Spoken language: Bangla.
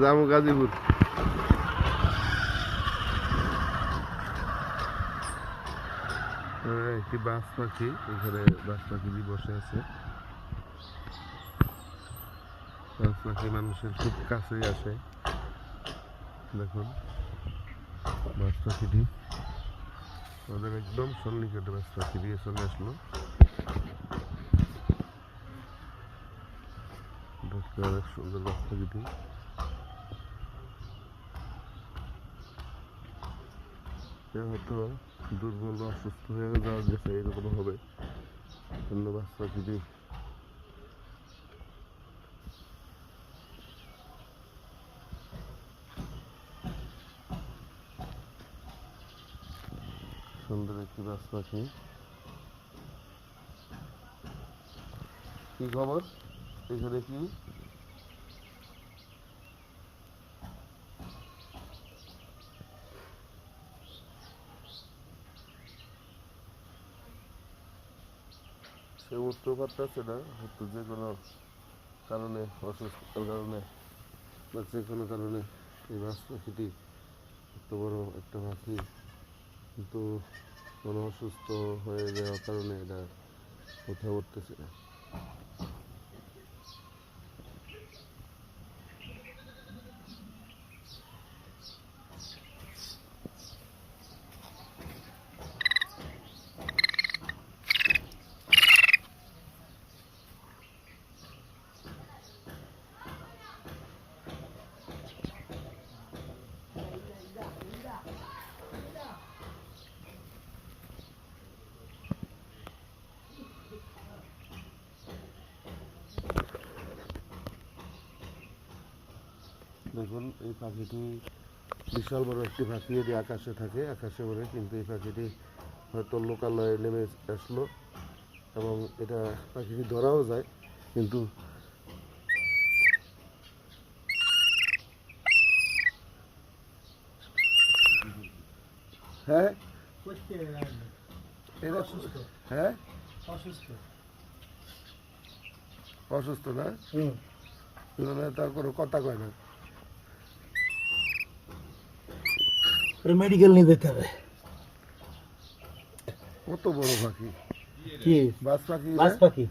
যাবো গাজীপুর। একটি বাস পাখি, এখানে বাস পাখি বসে আছে। বাস পাখি মানুষের খুব কাছেই আসে। দেখুন বাস পাখিটি আমাদের একদম সন্নিকটে বাস পাখি দিয়ে চলে আসলো। দেখতে অনেক সুন্দর বাস পাখিটি। হয়তো দুর্বল বা অসুস্থ হয়ে যাওয়া গেছে, এরকম হবে অন্য বাস পাখিটি। সুন্দর একটি বাস পাখি। কি খবর এখানে? কি সে উঠতেও পারতেছে না, হয়তো যে কোনো কারণে, অসুস্থতার কারণে বা যে কোনো কারণে এই বাস পাখিটি, এত বড় একটা পাখি, কিন্তু কোনো অসুস্থ হয়ে যাওয়ার কারণে এটা উঠে উঠতেছে না। দেখুন এই পাখিটি বিশাল বড় একটি পাখি, এটি আকাশে থাকে, আকাশে ওড়ে, কিন্তু এই পাখিটি হয়তো লোকালয়ে নেমে আসলো এবং এটা পাখিটি ধরাও যায়, কিন্তু হ্যাঁ এটা হ্যাঁ অসুস্থ না, তার কোনো কথা কয় না। মেডিকেল নিয়ে যেতে হবে। কত বড় পাখি! কি বাস পাখি? বাস পাখি।